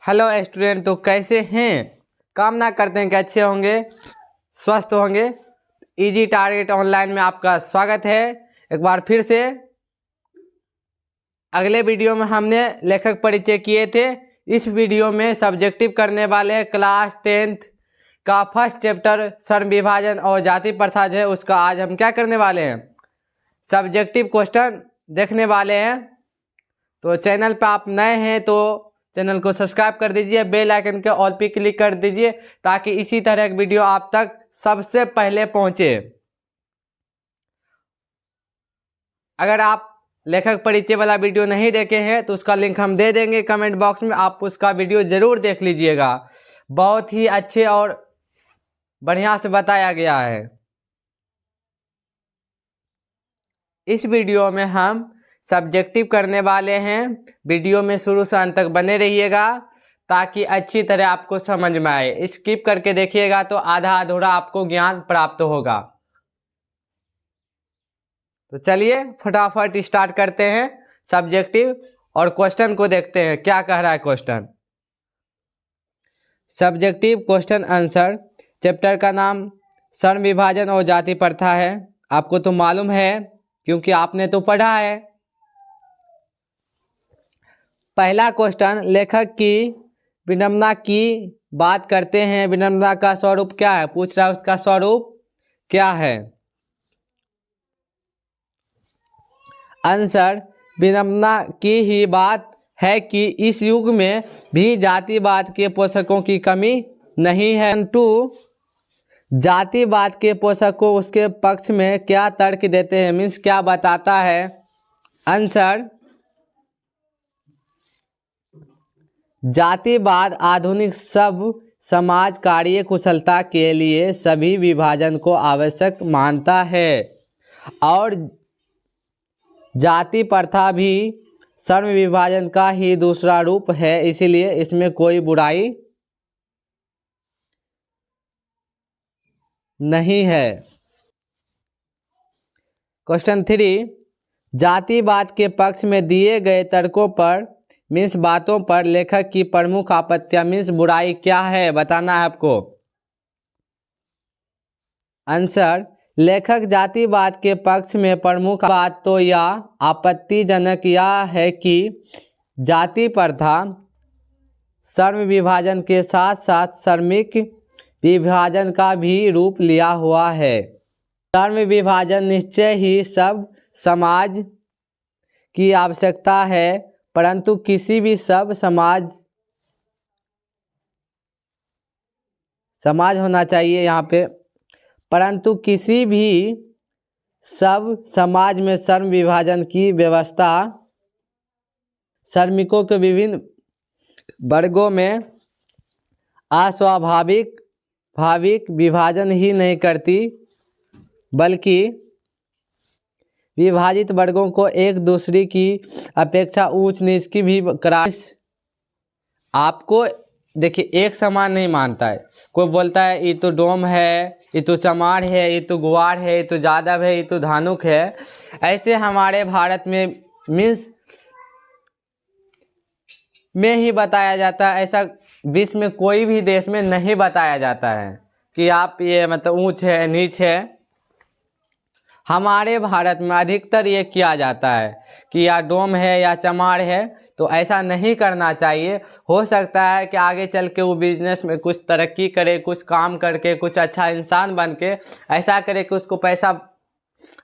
Hello student, तो कैसे हैं? कामना करते हैं कि अच्छे होंगे, स्वस्थ होंगे। इजी टारगेट ऑनलाइन में आपका स्वागत है। एक बार फिर से अगले वीडियो में हमने लेखक परिचय किए थे। इस वीडियो में सब्जेक्टिव करने वाले क्लास 10th का फर्स्ट चैप्टर श्रम विभाजन और जाति प्रथा जो है उसका आज हम क्या करने वाले हैं, सब्जेक्टिव क्वेश्चन देखने वाले हैं। तो चैनल पर आप नए हैं तो चैनल को सब्सक्राइब कर दीजिए, बेल आइकन के ऑल पे क्लिक कर दीजिए ताकि इसी तरह की वीडियो आप तक सबसे पहले पहुंचे। अगर आप लेखक परिचय वाला वीडियो नहीं देखे हैं तो उसका लिंक हम दे देंगे कमेंट बॉक्स में, आप उसका वीडियो जरूर देख लीजिएगा। बहुत ही अच्छे और बढ़िया से बताया गया है। इस वीडियो में हम सब्जेक्टिव करने वाले हैं। वीडियो में शुरू से अंत तक बने रहिएगा ताकि अच्छी तरह आपको समझ में आए। स्किप करके देखिएगा तो आधा अधूरा आपको ज्ञान प्राप्त होगा। तो चलिए फटाफट स्टार्ट करते हैं सब्जेक्टिव और क्वेश्चन को देखते हैं क्या कह रहा है question. Subjective question answer. Chapter का नाम श्रम विभाजन और जाति प्रथा है। आपको तो मालूम है क्योंकि आपने तो पढ़ा है। पहला क्वेश्चन, लेखक की विडंबना की बात करते हैं। विडंबना का स्वरूप क्या है, पूछ रहा है उसका स्वरूप क्या है। आंसर, विडंबना की ही बात है कि इस युग में भी जातिवाद के पोषकों की कमी नहीं है, परंतु जातिवाद के पोषकों उसके पक्ष में क्या तर्क देते हैं, मीन्स क्या बताता है। आंसर, जातिवाद आधुनिक सब समाज कार्य कुशलता के लिए सभी विभाजन को आवश्यक मानता है और जाति प्रथा भी श्रम विभाजन का ही दूसरा रूप है, इसलिए इसमें कोई बुराई नहीं है। क्वेश्चन 3, जातिवाद के पक्ष में दिए गए तर्कों पर मीन्स बातों पर लेखक की प्रमुख आपत्तियां मीन्स बुराई क्या है बताना है आपको। आंसर, लेखक जातिवाद के पक्ष में प्रमुख बात तो यह आपत्तिजनक यह है कि जाति प्रथा श्रम विभाजन के साथ साथ श्रमिक विभाजन का भी रूप लिया हुआ है। श्रम विभाजन निश्चय ही सब समाज की आवश्यकता है, परंतु किसी भी सब समाज होना चाहिए यहाँ पे, परंतु किसी भी सब समाज में श्रम विभाजन की व्यवस्था श्रमिकों के विभिन्न वर्गों में अस्वाभाविक विभाजन ही नहीं करती, बल्कि विभाजित वर्गों को एक दूसरे की अपेक्षा ऊंच नीच की भी करा। आपको देखिए एक समान नहीं मानता है। कोई बोलता है ये तो डोम है, ये तो चमार है, ये तो ग्वार है, ये तो जादव है, ये तो धानुक है। ऐसे हमारे भारत में मीन्स में ही बताया जाता है। ऐसा विश्व में कोई भी देश में नहीं बताया जाता है कि आप ये मतलब ऊंच है नीच है। हमारे भारत में अधिकतर ये किया जाता है कि या डोम है या चमार है, तो ऐसा नहीं करना चाहिए। हो सकता है कि आगे चल के वो बिजनेस में कुछ तरक्की करे, कुछ काम करके कुछ अच्छा इंसान बन के ऐसा करे कि उसको पैसा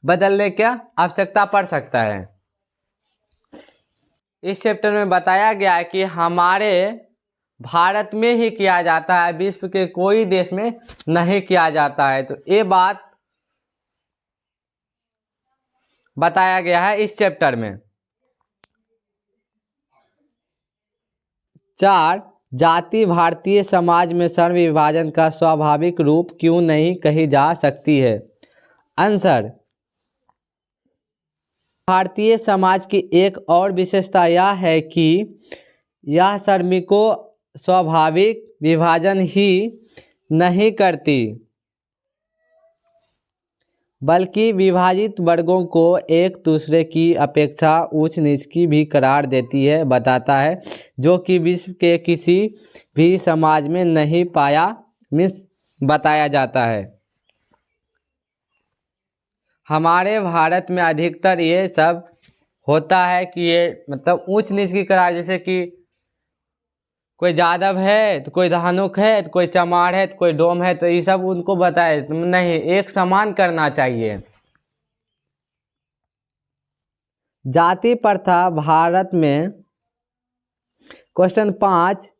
बदलने की आवश्यकता पड़ सकता है। इस चैप्टर में बताया गया है कि हमारे भारत में ही किया जाता है, विश्व के कोई देश में नहीं किया जाता है। तो ये बात बताया गया है इस चैप्टर में। 4, जाति भारतीय समाज में श्रम विभाजन का स्वाभाविक रूप क्यों नहीं कही जा सकती है। आंसर, भारतीय समाज की एक और विशेषता यह है कि यह श्रमिकों स्वाभाविक विभाजन ही नहीं करती, बल्कि विभाजित वर्गों को एक दूसरे की अपेक्षा ऊंच नीच की भी करार देती है, बताता है, जो कि विश्व के किसी भी समाज में नहीं पाया बताया जाता है। हमारे भारत में अधिकतर ये सब होता है कि ये मतलब ऊंच नीच की करार, जैसे कि कोई जादव है तो कोई धानुक है तो कोई चमार है तो कोई डोम है, तो ये सब उनको बताए नहीं, एक समान करना चाहिए। जाति प्रथा भारत में, क्वेश्चन 5,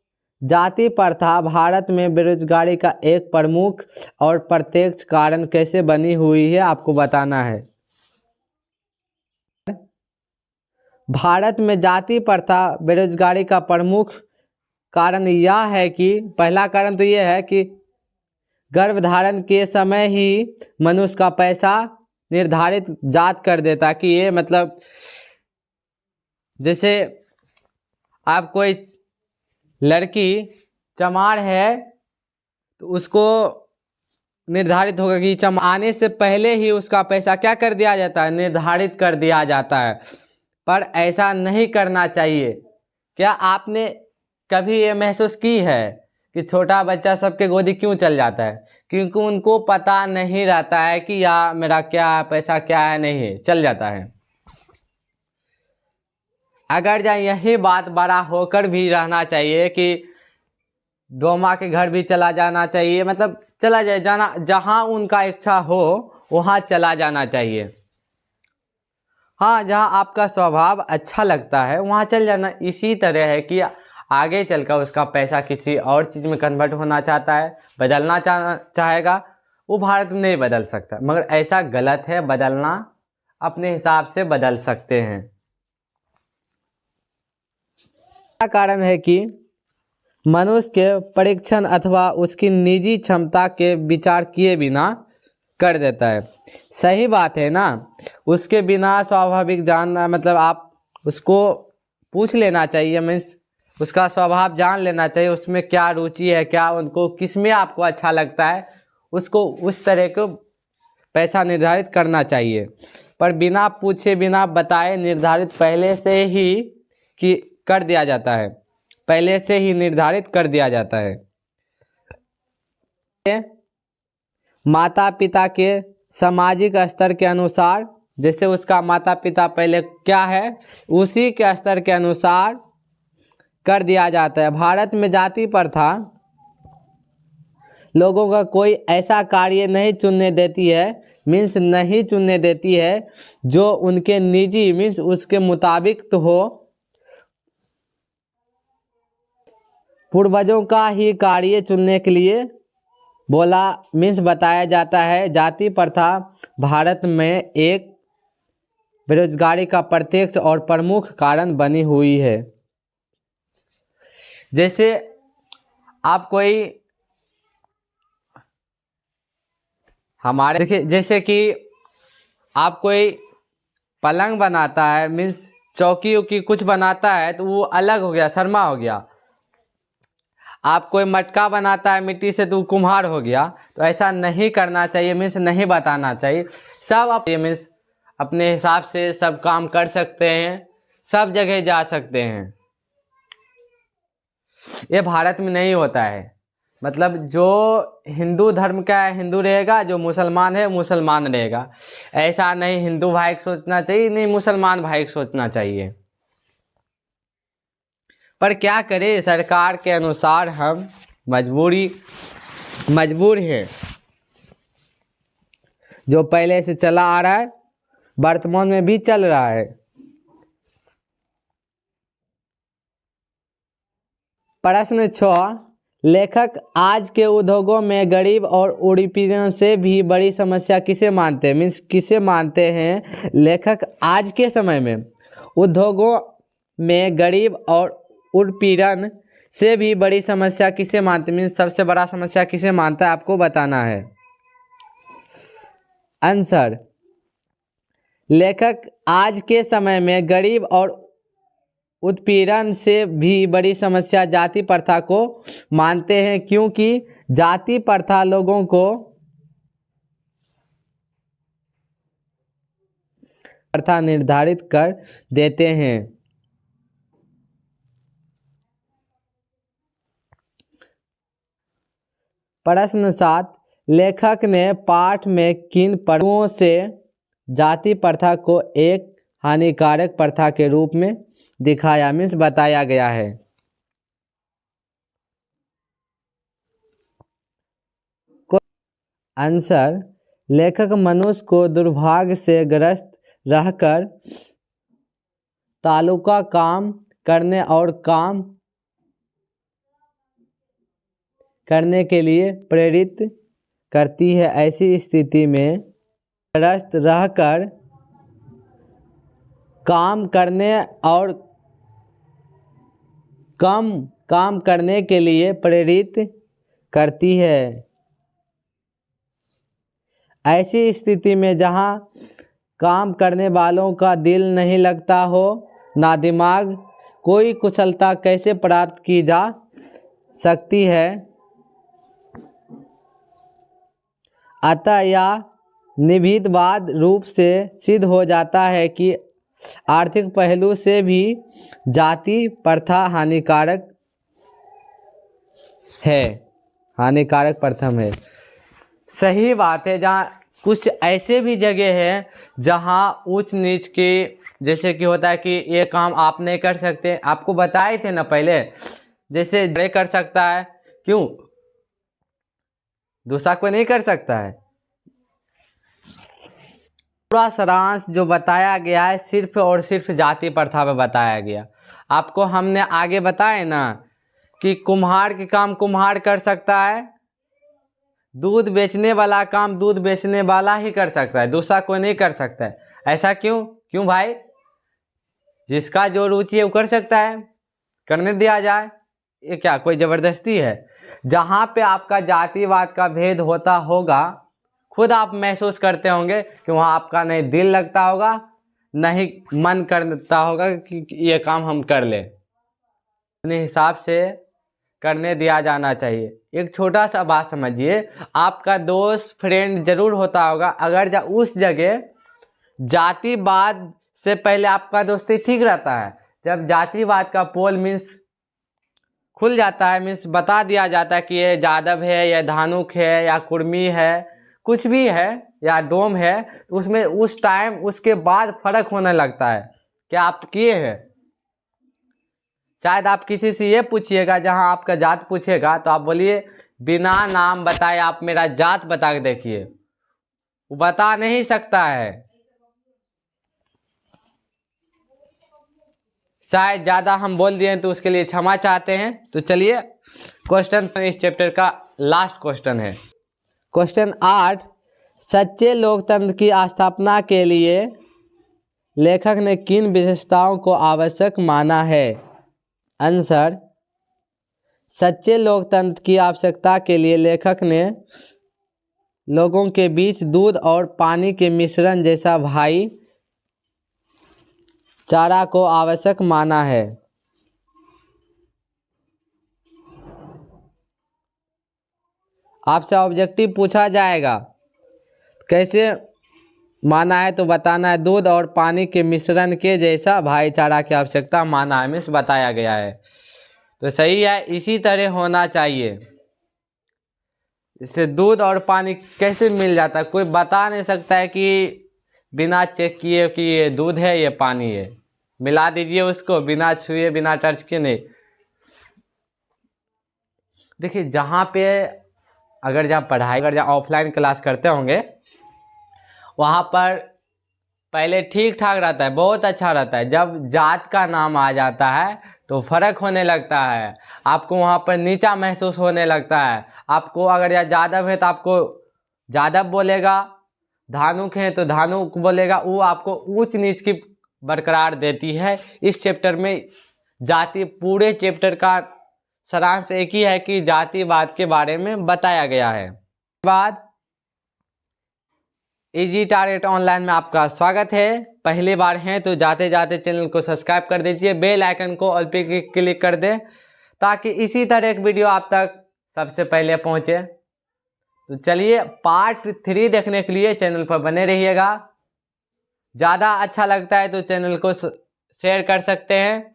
जाति प्रथा भारत में बेरोजगारी का एक प्रमुख और प्रत्यक्ष कारण कैसे बनी हुई है, आपको बताना है। भारत में जाति प्रथा बेरोजगारी का प्रमुख कारण यह है कि पहला कारण तो यह है कि गर्भधारण के समय ही मनुष्य का पैसा निर्धारित जात कर देता, कि ये मतलब जैसे आप कोई लड़की चमार है तो उसको निर्धारित होगा कि आने से पहले ही उसका पैसा क्या कर दिया जाता है, निर्धारित कर दिया जाता है। पर ऐसा नहीं करना चाहिए। क्या आपने कभी ये महसूस की है कि छोटा बच्चा सबके गोदी क्यों चल जाता है? क्योंकि उनको पता नहीं रहता है कि या मेरा क्या है, पैसा क्या है, नहीं चल जाता है। अगर जाए यही बात बड़ा होकर भी रहना चाहिए कि डोमा के घर भी चला जाना चाहिए, मतलब चला जाए, जाना जहाँ उनका इच्छा हो वहाँ चला जाना चाहिए। हाँ, जहाँ आपका स्वभाव अच्छा लगता है वहाँ चल जाना। इसी तरह है कि आगे चलकर उसका पैसा किसी और चीज़ में कन्वर्ट होना चाहता है, बदलना चाहेगा, वो भारत में नहीं बदल सकता। मगर ऐसा गलत है, बदलना अपने हिसाब से बदल सकते हैं। कारण है कि मनुष्य के परीक्षण अथवा उसकी निजी क्षमता के विचार किए बिना कर देता है। सही बात है ना? उसके बिना स्वाभाविक जानना, मतलब आप उसको पूछ लेना चाहिए, मीन्स उसका स्वभाव जान लेना चाहिए, उसमें क्या रुचि है, क्या उनको किस में आपको अच्छा लगता है, उसको उस तरह को पैसा निर्धारित करना चाहिए। पर बिना पूछे बिना बताए निर्धारित पहले से ही कि कर दिया जाता है, पहले से ही निर्धारित कर दिया जाता है। माता पिता के सामाजिक स्तर के अनुसार, जैसे उसका माता पिता पहले क्या है उसी के स्तर के अनुसार कर दिया जाता है। भारत में जाति प्रथा लोगों का कोई ऐसा कार्य नहीं चुनने देती है, मीन्स नहीं चुनने देती है जो उनके निजी मीन्स उसके मुताबिक तो हो। पूर्वजों का ही कार्य चुनने के लिए बोला मीन्स बताया जाता है। जाति प्रथा भारत में एक बेरोजगारी का प्रत्यक्ष और प्रमुख कारण बनी हुई है। जैसे आप कोई हमारे देखिए, जैसे कि आप कोई पलंग बनाता है, मीन्स चौकी उकी कुछ बनाता है तो वो अलग हो गया, शर्मा हो गया। आप कोई मटका बनाता है मिट्टी से तो वो कुम्हार हो गया। तो ऐसा नहीं करना चाहिए, मीन्स नहीं बताना चाहिए। सब आप मीन्स अपने हिसाब से सब काम कर सकते हैं, सब जगह जा सकते हैं। ये भारत में नहीं होता है। मतलब जो हिंदू धर्म का है हिंदू रहेगा, जो मुसलमान है मुसलमान रहेगा। ऐसा नहीं हिंदू भाई को सोचना चाहिए, नहीं मुसलमान भाई को सोचना चाहिए। पर क्या करें, सरकार के अनुसार हम मजबूर हैं। जो पहले से चला आ रहा है वर्तमान में भी चल रहा है। प्रश्न 6, लेखक आज के उद्योगों में गरीब और उत्पीड़न से भी बड़ी समस्या किसे मानते हैं? मीन्स किसे मानते हैं लेखक आज के समय में उद्योगों में गरीब और उत्पीड़न से भी बड़ी समस्या किसे मानते हैं? मीन्स सबसे बड़ा समस्या किसे मानता है, आपको बताना है। आंसर, लेखक आज के समय में गरीब और उत्पीड़न से भी बड़ी समस्या जाति प्रथा को मानते हैं, क्योंकि जाति प्रथा लोगों को प्रथा निर्धारित कर देते हैं। प्रश्न 7, लेखक ने पाठ में किन पहलुओं से जाति प्रथा को एक हानिकारक प्रथा के रूप में दिखाया, मीन्स बताया गया है? आंसर, लेखक मनुष्य को दुर्भाग्य से ग्रस्त रहकर तालुका काम करने और काम करने के लिए प्रेरित करती है। ऐसी स्थिति में ग्रस्त रहकर काम करने और कम काम करने के लिए प्रेरित करती है। ऐसी स्थिति में जहाँ काम करने वालों का दिल नहीं लगता हो, ना दिमाग, कोई कुशलता कैसे प्राप्त की जा सकती है? अतः यह निहितवाद रूप से सिद्ध हो जाता है कि आर्थिक पहलू से भी जाति प्रथा हानिकारक है, हानिकारक प्रथम है। सही बात है। जहाँ कुछ ऐसे भी जगह हैं जहाँ उच्च नीच की, जैसे कि होता है कि ये काम आप नहीं कर सकते, आपको बताए थे ना पहले, जैसे ये कर सकता है, क्यों दूसरा कोई नहीं कर सकता है? पूरा सारांश जो बताया गया है सिर्फ और सिर्फ जाति प्रथा पे बताया गया। आपको हमने आगे बताया ना कि कुम्हार के काम कुम्हार कर सकता है, दूध बेचने वाला काम दूध बेचने वाला ही कर सकता है, दूसरा कोई नहीं कर सकता है। ऐसा क्यों? क्यों भाई? जिसका जो रुचि है वो कर सकता है, करने दिया जाए। ये क्या कोई ज़बरदस्ती है? जहाँ पे आपका जातिवाद का भेद होता होगा, खुद आप महसूस करते होंगे कि वहाँ आपका नहीं दिल लगता होगा, नहीं मन करता होगा कि ये काम हम कर ले। अपने हिसाब से करने दिया जाना चाहिए। एक छोटा सा बात समझिए, आपका दोस्त फ्रेंड जरूर होता होगा, अगर उस जगह जातिवाद से पहले आपका दोस्ती ठीक रहता है, जब जातिवाद का पोल मीन्स खुल जाता है, मीन्स बता दिया जाता है कि ये जादव है या धानुक है या कुर्मी है, कुछ भी है, या डोम है, उसमें उस टाइम उसके बाद फर्क होने लगता है। क्या आप किए हैं? शायद आप किसी से ये पूछिएगा, जहां आपका जात पूछेगा तो आप बोलिए बिना नाम बताए आप मेरा जात बता के देखिए, वो बता नहीं सकता है। शायद ज़्यादा हम बोल दिए तो उसके लिए क्षमा चाहते हैं। तो चलिए क्वेश्चन इस चैप्टर का लास्ट क्वेश्चन है। क्वेश्चन 8, सच्चे लोकतंत्र की स्थापना के लिए लेखक ने किन विशेषताओं को आवश्यक माना है? आंसर, सच्चे लोकतंत्र की आवश्यकता के लिए लेखक ने लोगों के बीच दूध और पानी के मिश्रण जैसा भाईचारा को आवश्यक माना है। आपसे ऑब्जेक्टिव पूछा जाएगा, कैसे माना है तो बताना है। दूध और पानी के मिश्रण के जैसा भाईचारा की आवश्यकता माना है, मीन्स बताया गया है। तो सही है, इसी तरह होना चाहिए। इससे दूध और पानी कैसे मिल जाता है? कोई बता नहीं सकता है कि बिना चेक किए कि ये दूध है ये पानी है, मिला दीजिए उसको बिना छुए बिना टच किए नहीं। देखिए जहाँ पे अगर जहाँ पढ़ाई अगर जहाँ ऑफलाइन क्लास करते होंगे, वहाँ पर पहले ठीक ठाक रहता है, बहुत अच्छा रहता है। जब जात का नाम आ जाता है तो फर्क होने लगता है, आपको वहाँ पर नीचा महसूस होने लगता है। आपको अगर यह जादव है तो आपको जादव बोलेगा, धानुक है तो धानुक बोलेगा, वो आपको ऊंच नीच की बरकरार देती है। इस चैप्टर में जाति, पूरे चैप्टर का सारांश एक ही है कि जातिवाद के बारे में बताया गया है। बाद इजी टारगेट ऑनलाइन में आपका स्वागत है। पहली बार हैं तो जाते जाते चैनल को सब्सक्राइब कर दीजिए, बेल आइकन को ऑल पे क्लिक कर दें ताकि इसी तरह एक वीडियो आप तक सबसे पहले पहुंचे। तो चलिए पार्ट 3 देखने के लिए चैनल पर बने रहिएगा। ज़्यादा अच्छा लगता है तो चैनल को शेयर कर सकते हैं।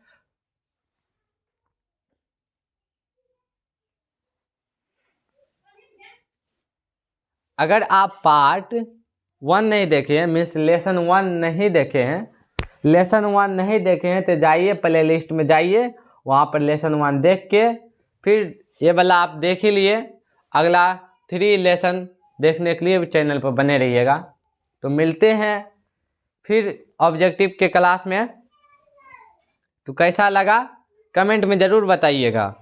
अगर आप पार्ट 1 नहीं देखे हैं, मीन्स लेसन 1 नहीं देखे हैं, लेसन 1 नहीं देखे हैं तो जाइए प्ले लिस्ट में जाइए, वहाँ पर लेसन 1 देख के फिर ये वाला आप देख ही लिए, अगला 3 लेसन देखने के लिए चैनल पर बने रहिएगा। तो मिलते हैं फिर ऑब्जेक्टिव के क्लास में। तो कैसा लगा कमेंट में ज़रूर बताइएगा।